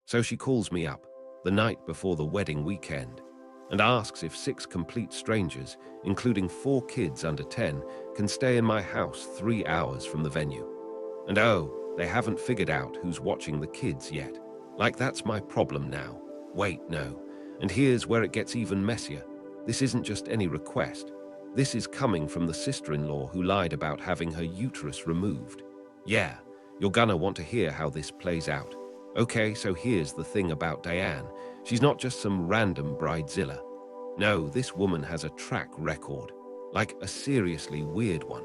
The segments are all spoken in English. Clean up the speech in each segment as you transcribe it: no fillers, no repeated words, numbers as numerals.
So she calls me up the night before the wedding weekend and asks if 6 complete strangers, including 4 kids under 10, can stay in my house 3 hours from the venue. And oh, they haven't figured out who's watching the kids yet. Like that's my problem now. Wait, no. And here's where it gets even messier. This isn't just any request. This is coming from the sister-in-law who lied about having her uterus removed. Yeah, you're gonna want to hear how this plays out. Okay, so here's the thing about Diane. She's not just some random bridezilla. No, this woman has a track record. Like a seriously weird one.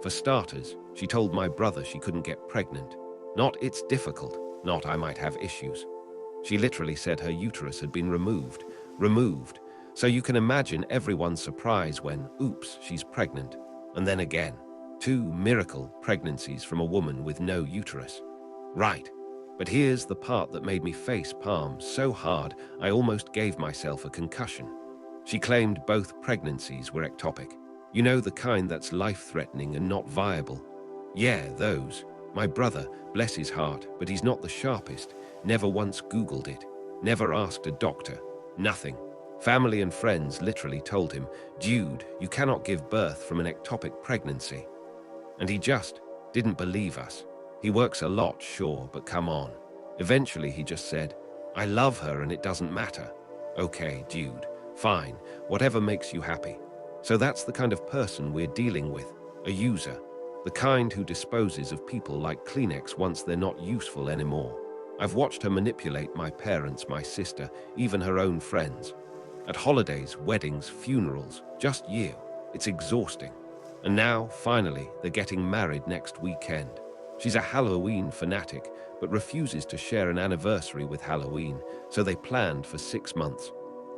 For starters, she told my brother she couldn't get pregnant. Not it's difficult, not I might have issues. She literally said her uterus had been removed. So you can imagine everyone's surprise when, oops, she's pregnant. And then again, 2 miracle pregnancies from a woman with no uterus. Right. But here's the part that made me face palm so hard I almost gave myself a concussion. She claimed both pregnancies were ectopic. You know, the kind that's life-threatening and not viable. Yeah, those. My brother, bless his heart, but he's not the sharpest, never once Googled it, never asked a doctor, nothing. Family and friends literally told him, "Dude, you cannot give birth from an ectopic pregnancy." And he just didn't believe us. He works a lot, sure, but come on. Eventually he just said, "I love her and it doesn't matter." Okay, dude, fine, whatever makes you happy. So that's the kind of person we're dealing with, a user. The kind who disposes of people like Kleenex once they're not useful anymore. I've watched her manipulate my parents, my sister, even her own friends. At holidays, weddings, funerals, just you. It's exhausting. And now, finally, they're getting married next weekend. She's a Halloween fanatic, but refuses to share an anniversary with Halloween, so they planned for 6 months.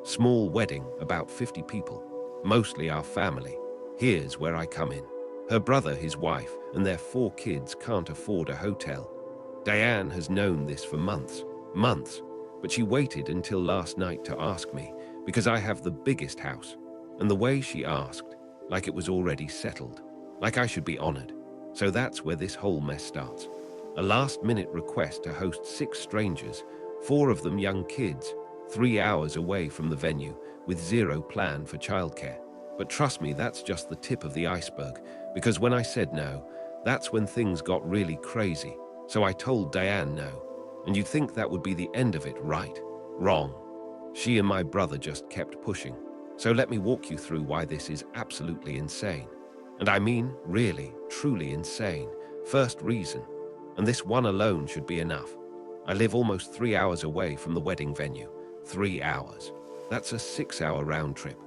Small wedding, about 50 people, mostly our family. Here's where I come in. Her brother, his wife, and their 4 kids can't afford a hotel. Diane has known this for months, but she waited until last night to ask me, because I have the biggest house. And the way she asked, like it was already settled, like I should be honored. So that's where this whole mess starts. A last-minute request to host 6 strangers, 4 of them young kids, 3 hours away from the venue, with 0 plan for childcare. But trust me, that's just the tip of the iceberg, because when I said no, that's when things got really crazy. So I told Diane no, and you'd think that would be the end of it, right? Wrong. She and my brother just kept pushing. So let me walk you through why this is absolutely insane. And I mean, really, truly insane. First reason, and this one alone should be enough. I live almost 3 hours away from the wedding venue. 3 hours. That's a 6-hour round trip.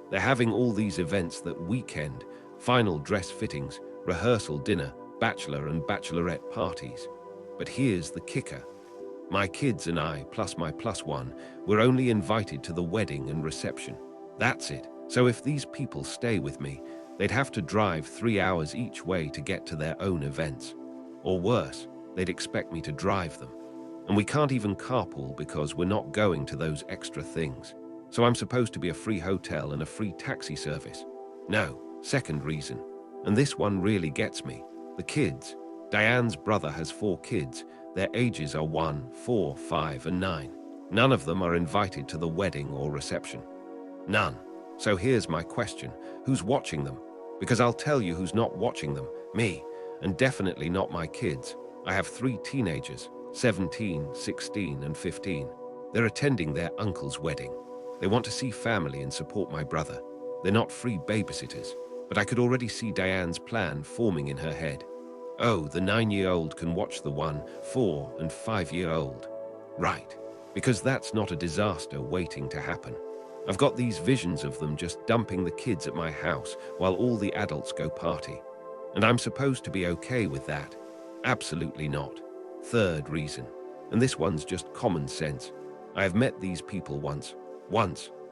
They're having all these events that weekend, final dress fittings, rehearsal dinner, bachelor and bachelorette parties. But here's the kicker. My kids and I, plus my +1, were only invited to the wedding and reception. That's it. So if these people stay with me, they'd have to drive 3 hours each way to get to their own events. Or worse, they'd expect me to drive them. And we can't even carpool because we're not going to those extra things. So I'm supposed to be a free hotel and a free taxi service. No, second reason. And this one really gets me. The kids. Diane's brother has 4 kids. Their ages are 1, 4, 5, and 9. None of them are invited to the wedding or reception. None. So here's my question. Who's watching them? Because I'll tell you who's not watching them. Me. And definitely not my kids. I have 3 teenagers, 17, 16, and 15. They're attending their uncle's wedding. They want to see family and support my brother. They're not free babysitters, but I could already see Diane's plan forming in her head. Oh, the 9-year-old can watch the 1, 4, and 5-year-old. Right, because that's not a disaster waiting to happen. I've got these visions of them just dumping the kids at my house while all the adults go party. And I'm supposed to be okay with that? Absolutely not. Third reason, and this one's just common sense. I have met these people once,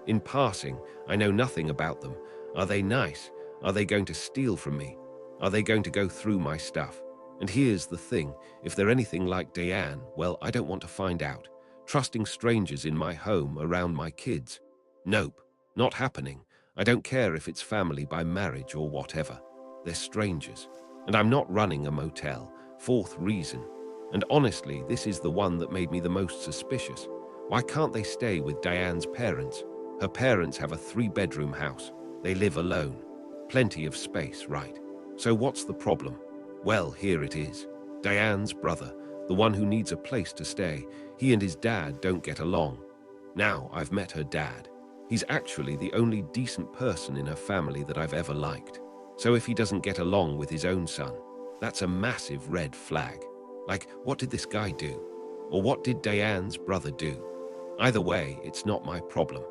in passing. I know nothing about them. Are they nice? Are they going to steal from me? Are they going to go through my stuff? And here's the thing, if they're anything like Diane, well, I don't want to find out. Trusting strangers in my home around my kids. Nope, not happening. I don't care if it's family by marriage or whatever. They're strangers. And I'm not running a motel. Fourth reason. And honestly, this is the one that made me the most suspicious. Why can't they stay with Diane's parents? Her parents have a 3-bedroom house. They live alone. Plenty of space, right? So what's the problem? Well, here it is. Diane's brother, the one who needs a place to stay, he and his dad don't get along. Now, I've met her dad. He's actually the only decent person in her family that I've ever liked. So if he doesn't get along with his own son, that's a massive red flag. Like, what did this guy do? Or what did Diane's brother do? Either way, it's not my problem.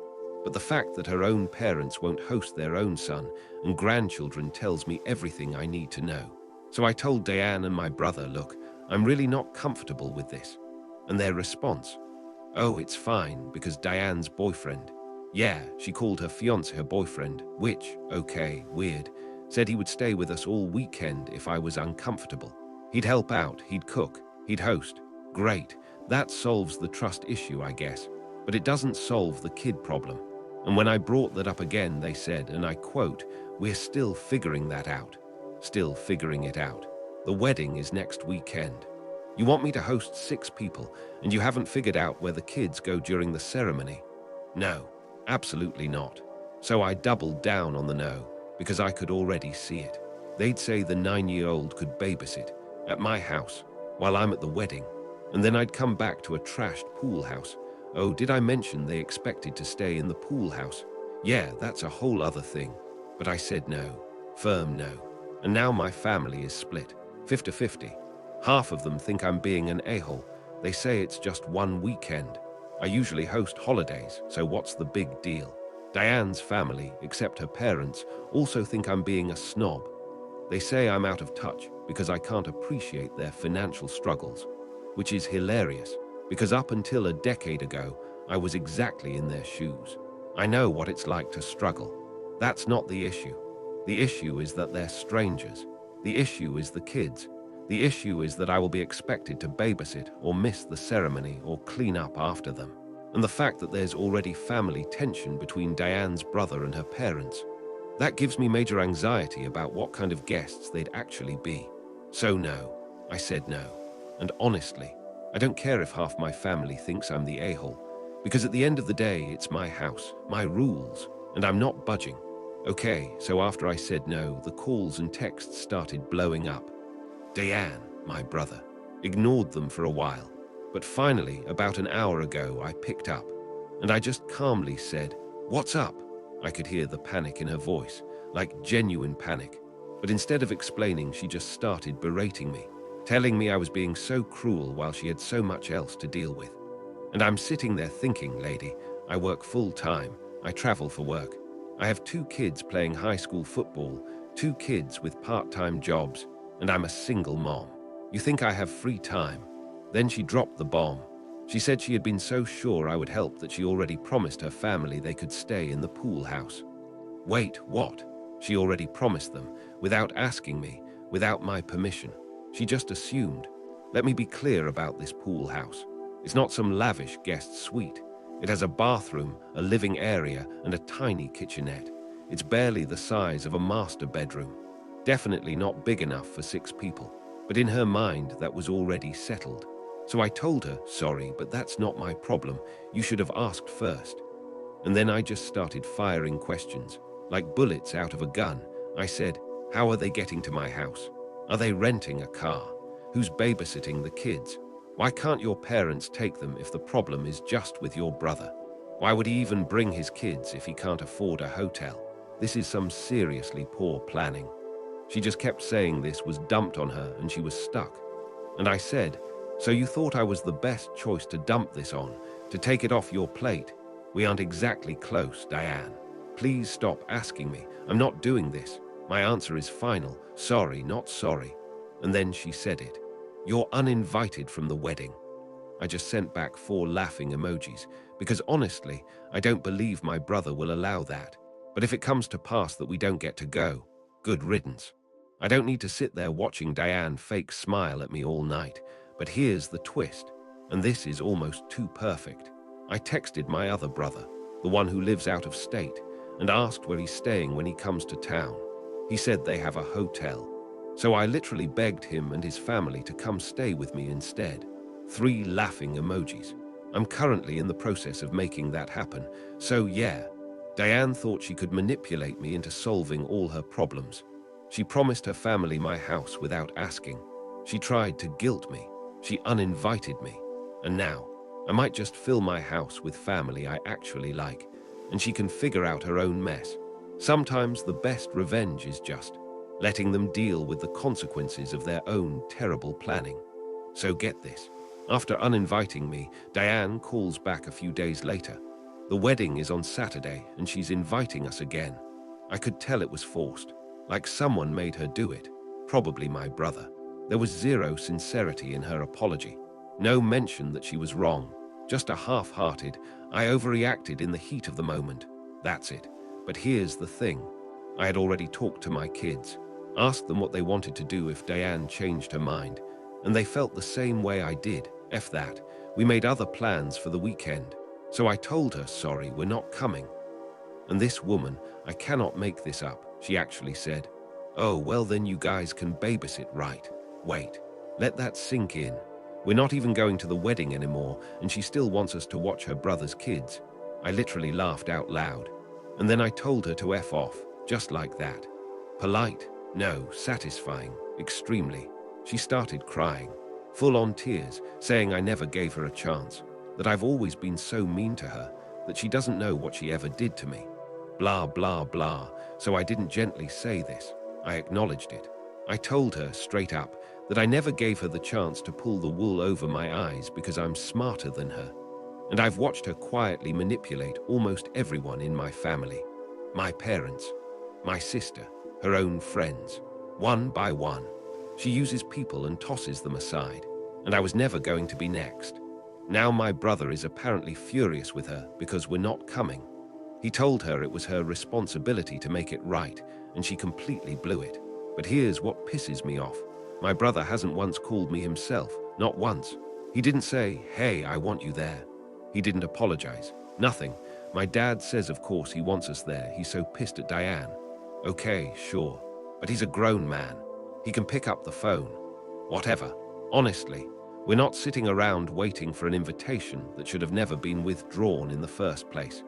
But the fact that her own parents won't host their own son and grandchildren tells me everything I need to know. So I told Diane and my brother, look, I'm really not comfortable with this. And their response, oh, it's fine because Diane's boyfriend. Yeah, she called her fiancé her boyfriend, which, okay, weird, said he would stay with us all weekend if I was uncomfortable. He'd help out, he'd cook, he'd host. Great, that solves the trust issue, I guess. But it doesn't solve the kid problem. And when I brought that up again, they said, and I quote, we're still figuring that out. Still figuring it out. The wedding is next weekend. You want me to host 6 people, and you haven't figured out where the kids go during the ceremony? No, absolutely not. So I doubled down on the no, because I could already see it. They'd say the 9-year-old could babysit at my house while I'm at the wedding, and then I'd come back to a trashed pool house. Oh, did I mention they expected to stay in the pool house? Yeah, that's a whole other thing. But I said no, firm no. And now my family is split, 50-50. Half of them think I'm being an a-hole. They say it's just one weekend. I usually host holidays, so what's the big deal? Diane's family, except her parents, also think I'm being a snob. They say I'm out of touch because I can't appreciate their financial struggles, which is hilarious, because up until a decade ago, I was exactly in their shoes. I know what it's like to struggle. That's not the issue. The issue is that they're strangers. The issue is the kids. The issue is that I will be expected to babysit or miss the ceremony or clean up after them. And the fact that there's already family tension between Diane's brother and her parents. That gives me major anxiety about what kind of guests they'd actually be. So no, I said no. And honestly, I don't care if half my family thinks I'm the a-hole, because at the end of the day, it's my house, my rules, and I'm not budging. Okay, so after I said no, the calls and texts started blowing up. Diane, my brother, ignored them for a while, but finally, about an hour ago, I picked up, and I just calmly said, "What's up?" I could hear the panic in her voice, like genuine panic, but instead of explaining, she just started berating me, telling me I was being so cruel while she had so much else to deal with. And I'm sitting there thinking, lady, I work full-time, I travel for work. I have 2 kids playing high school football, 2 kids with part-time jobs, and I'm a single mom. You think I have free time? Then she dropped the bomb. She said she had been so sure I would help that she already promised her family they could stay in the pool house. Wait, what? She already promised them, without asking me, without my permission. She just assumed. Let me be clear about this pool house. It's not some lavish guest suite. It has a bathroom, a living area, and a tiny kitchenette. It's barely the size of a master bedroom. Definitely not big enough for 6 people. But in her mind, that was already settled. So I told her, sorry, but that's not my problem. You should have asked first. And then I just started firing questions. Like bullets out of a gun. I said, how are they getting to my house? Are they renting a car? Who's babysitting the kids? Why can't your parents take them if the problem is just with your brother? Why would he even bring his kids if he can't afford a hotel? This is some seriously poor planning. She just kept saying this was dumped on her and she was stuck. And I said, so you thought I was the best choice to dump this on, to take it off your plate? We aren't exactly close, Diane. Please stop asking me. I'm not doing this. My answer is final. Sorry, not sorry. And then she said it. You're uninvited from the wedding. I just sent back 4 laughing emojis, because honestly, I don't believe my brother will allow that. But if it comes to pass that we don't get to go, good riddance. I don't need to sit there watching Diane fake smile at me all night. But here's the twist, and this is almost too perfect. I texted my other brother, the one who lives out of state, and asked where he's staying when he comes to town. He said they have a hotel. So I literally begged him and his family to come stay with me instead. 3 laughing emojis. I'm currently in the process of making that happen. So yeah, Diane thought she could manipulate me into solving all her problems. She promised her family my house without asking. She tried to guilt me. She uninvited me. And now, I might just fill my house with family I actually like, and she can figure out her own mess. Sometimes the best revenge is just letting them deal with the consequences of their own terrible planning. So get this. After uninviting me, Diane calls back a few days later. The wedding is on Saturday and she's inviting us again. I could tell it was forced, like someone made her do it, probably my brother. There was zero sincerity in her apology. No mention that she was wrong, just a half-hearted, I overreacted in the heat of the moment. That's it. But here's the thing. I had already talked to my kids, asked them what they wanted to do if Diane changed her mind, and they felt the same way I did. F that. We made other plans for the weekend. So I told her, sorry, we're not coming. And this woman, I cannot make this up, she actually said, oh, well then you guys can babysit, right? Wait, let that sink in. We're not even going to the wedding anymore, and she still wants us to watch her brother's kids. I literally laughed out loud. And then I told her to F off, just like that. Polite? No, satisfying, extremely. She started crying, full-on tears, saying I never gave her a chance, that I've always been so mean to her, that she doesn't know what she ever did to me. Blah, blah, blah. So I didn't gently say this. I acknowledged it. I told her straight up that I never gave her the chance to pull the wool over my eyes because I'm smarter than her. And I've watched her quietly manipulate almost everyone in my family. My parents, my sister, her own friends, one by one. She uses people and tosses them aside, and I was never going to be next. Now my brother is apparently furious with her because we're not coming. He told her it was her responsibility to make it right, and she completely blew it. But here's what pisses me off. My brother hasn't once called me himself, not once. He didn't say, hey, I want you there. He didn't apologize, nothing. My dad says of course he wants us there, he's so pissed at Diane. Okay, sure, but he's a grown man. He can pick up the phone. Whatever. Honestly, we're not sitting around waiting for an invitation that should have never been withdrawn in the first place.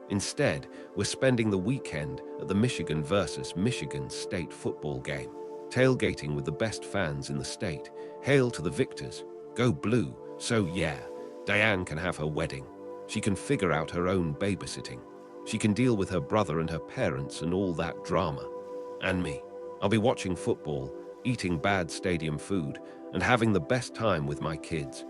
Instead, we're spending the weekend at the Michigan versus Michigan State football game, tailgating with the best fans in the state. Hail to the victors. Go blue. So yeah, Diane can have her wedding. She can figure out her own babysitting. She can deal with her brother and her parents and all that drama. And me. I'll be watching football, eating bad stadium food, and having the best time with my kids.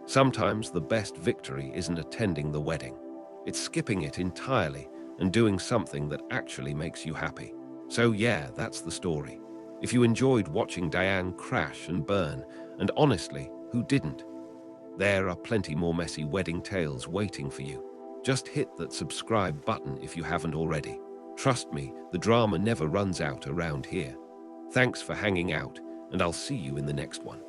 Sometimes the best victory isn't attending the wedding. It's skipping it entirely and doing something that actually makes you happy. So yeah, that's the story. If you enjoyed watching Diane crash and burn, and honestly, who didn't? There are plenty more messy wedding tales waiting for you. Just hit that subscribe button if you haven't already. Trust me, the drama never runs out around here. Thanks for hanging out, and I'll see you in the next one.